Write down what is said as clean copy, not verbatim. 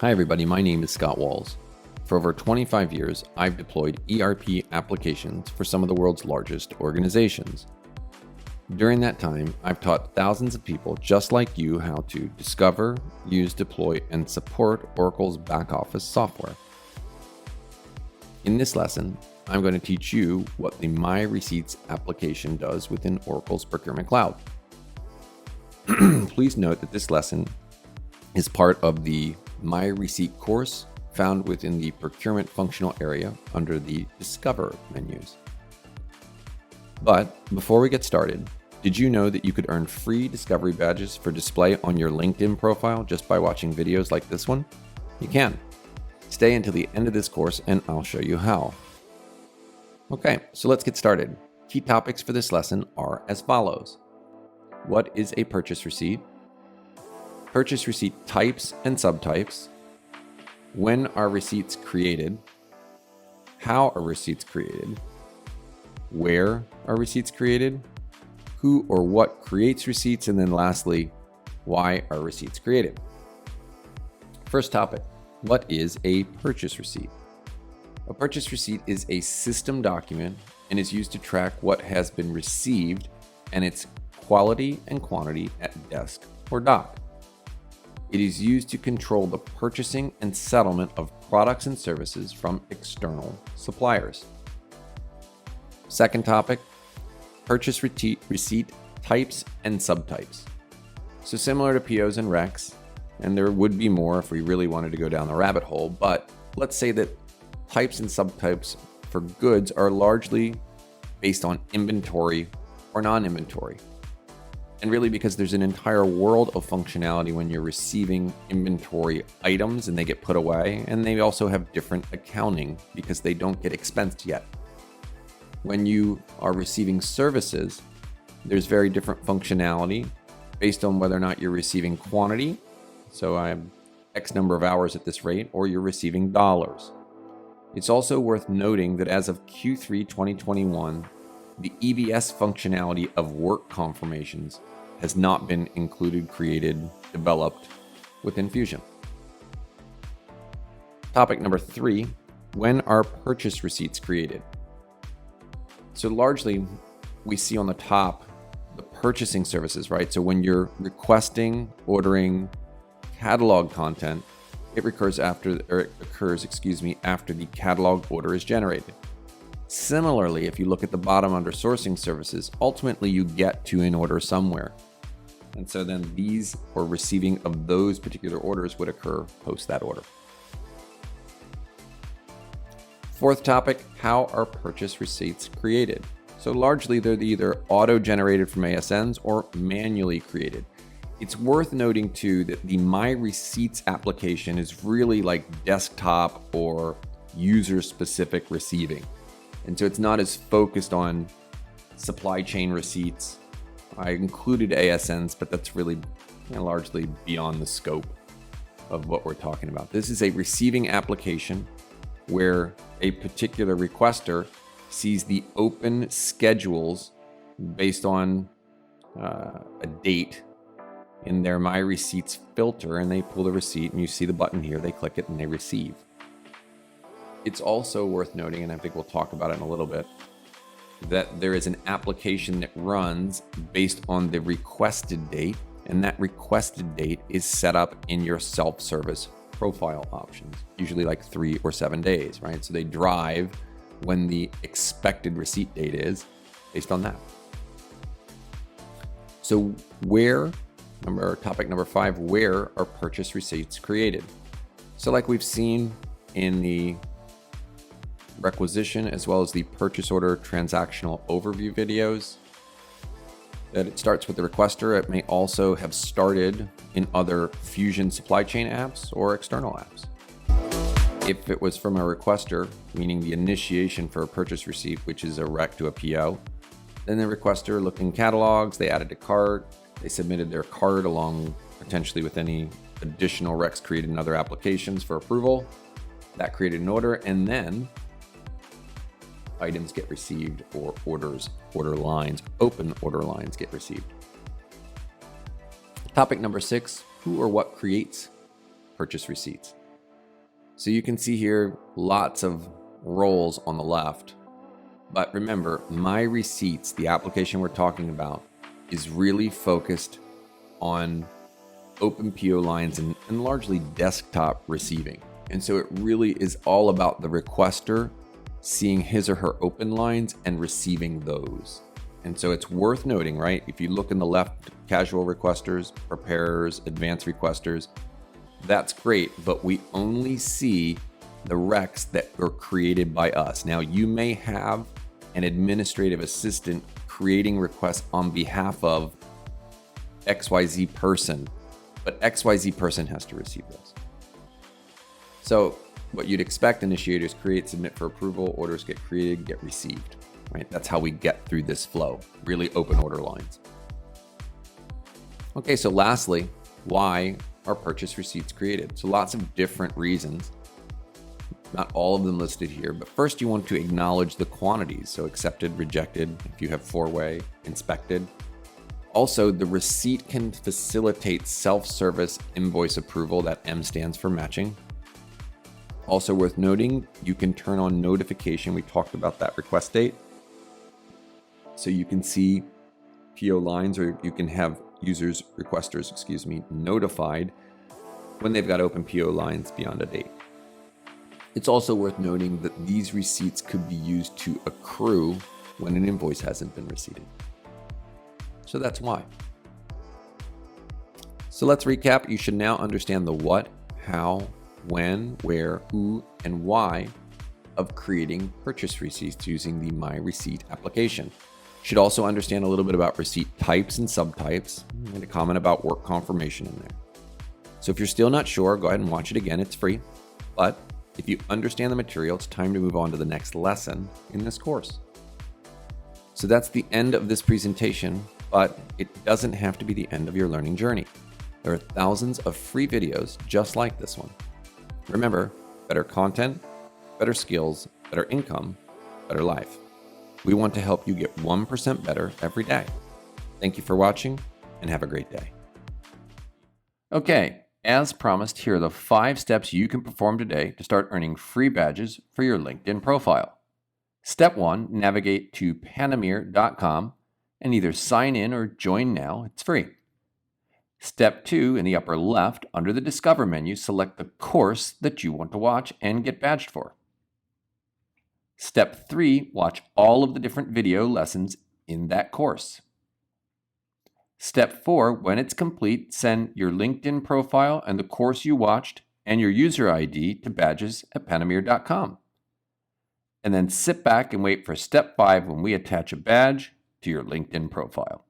Hi everybody, my name is Scott Walls. For over 25 years, I've deployed ERP applications for some of the world's largest organizations. During that time, I've taught thousands of people just like you how to discover, use, deploy, and support Oracle's back office software. In this lesson, I'm going to teach you what the My Receipts application does within Oracle's Procurement Cloud. Please note that this lesson is part of the My Receipt course found within the Procurement functional area under the Discover menus. But before we get started, did you know that you could earn free discovery badges for display on your LinkedIn profile just by watching videos like this one? You can. Stay until the end of this course and I'll show you how. Okay, so let's get started. Key topics for this lesson are as follows. What is a purchase receipt? Purchase receipt types and subtypes. When are receipts created? How are receipts created? Where are receipts created? Who or what creates receipts? And then lastly, why are receipts created? First topic, what is a purchase receipt? A purchase receipt is a system document and is used to track what has been received and its quality and quantity at desk or dock. It is used to control the purchasing and settlement of products and services from external suppliers. Second topic, purchase receipt types and subtypes. So similar to POs and recs, and there would be more if we really wanted to go down the rabbit hole, but let's say that types and subtypes for goods are largely based on inventory or non-inventory. And really because there's an entire world of functionality when you're receiving inventory items and they get put away, and they also have different accounting because they don't get expensed yet. When you are receiving services, there's very different functionality based on whether or not you're receiving quantity, so I have X number of hours at this rate, or you're receiving dollars. It's also worth noting that as of Q3 2021, the EBS functionality of work confirmations has not been included, created, developed within Fusion. Topic number 3, when are purchase receipts created? So largely, we see on the top the purchasing services, right? So when you're requesting, ordering catalog content, it occurs after the catalog order is generated. Similarly, if you look at the bottom under sourcing services, ultimately you get to an order somewhere. And so then these or receiving of those particular orders would occur post that order. Fourth topic, how are purchase receipts created? So largely they're either auto-generated from ASNs or manually created. It's worth noting too that the My Receipts application is really like desktop or user-specific receiving. And so it's not as focused on supply chain receipts. I included ASNs, but that's really largely beyond the scope of what we're talking about. This is a receiving application where a particular requester sees the open schedules based on a date in their My Receipts filter, and they pull the receipt, and you see the button here, they click it, and they receive. It's also worth noting, and I think we'll talk about it in a little bit, that there is an application that runs based on the requested date, and that requested date is set up in your self-service profile options, usually like 3 or 7 days, right? So they drive when the expected receipt date is based on that. So topic number 5, where are purchase receipts created? So like we've seen in the requisition as well as the purchase order transactional overview videos, that it starts with the requester. It may also have started in other Fusion supply chain apps or external apps. If it was from a requester, meaning the initiation for a purchase receipt, which is a rec to a PO, then the requester looked in catalogs, they added a cart, they submitted their cart along potentially with any additional recs created in other applications for approval. That created an order, and then items get received, or open order lines get received. Topic number 6, who or what creates purchase receipts? So you can see here lots of roles on the left. But remember, My Receipts, the application we're talking about, is really focused on open PO lines and largely desktop receiving. And so it really is all about the requester seeing his or her open lines and receiving those. And so it's worth noting, right? If you look in the left, casual requesters, preparers, advanced requesters, that's great, but we only see the recs that were created by us. Now, you may have an administrative assistant creating requests on behalf of XYZ person, but XYZ person has to receive those. So what you'd expect, initiators create, submit for approval, orders get created, get received, right? That's how we get through this flow, really open order lines. Okay, so lastly, why are purchase receipts created? So lots of different reasons. Not all of them listed here, but first you want to acknowledge the quantities. So accepted, rejected, if you have 4-way, inspected. Also, the receipt can facilitate self-service invoice approval. That M stands for matching. Also worth noting, you can turn on notification. We talked about that request date. So you can see PO lines, or you can have users, requesters, notified when they've got open PO lines beyond a date. It's also worth noting that these receipts could be used to accrue when an invoice hasn't been receipted. So that's why. So let's recap. You should now understand the what, how, when, where, who, and why of creating purchase receipts using the My Receipt application. You should also understand a little bit about receipt types and subtypes, and a comment about work confirmation in there. So if you're still not sure, go ahead and watch it again. It's free. But if you understand the material, it's time to move on to the next lesson in this course. So that's the end of this presentation, but it doesn't have to be the end of your learning journey. There are thousands of free videos just like this one. Remember, better content, better skills, better income, better life. We want to help you get 1% better every day. Thank you for watching, and have a great day. Okay, as promised, here are the 5 steps you can perform today to start earning free badges for your LinkedIn profile. Step 1, navigate to Panameer.com and either sign in or join now. It's free. Step 2, in the upper left, under the Discover menu, select the course that you want to watch and get badged for. Step 3, watch all of the different video lessons in that course. Step 4, when it's complete, send your LinkedIn profile and the course you watched and your user ID to badges@panameer.com. And then sit back and wait for step 5 when we attach a badge to your LinkedIn profile.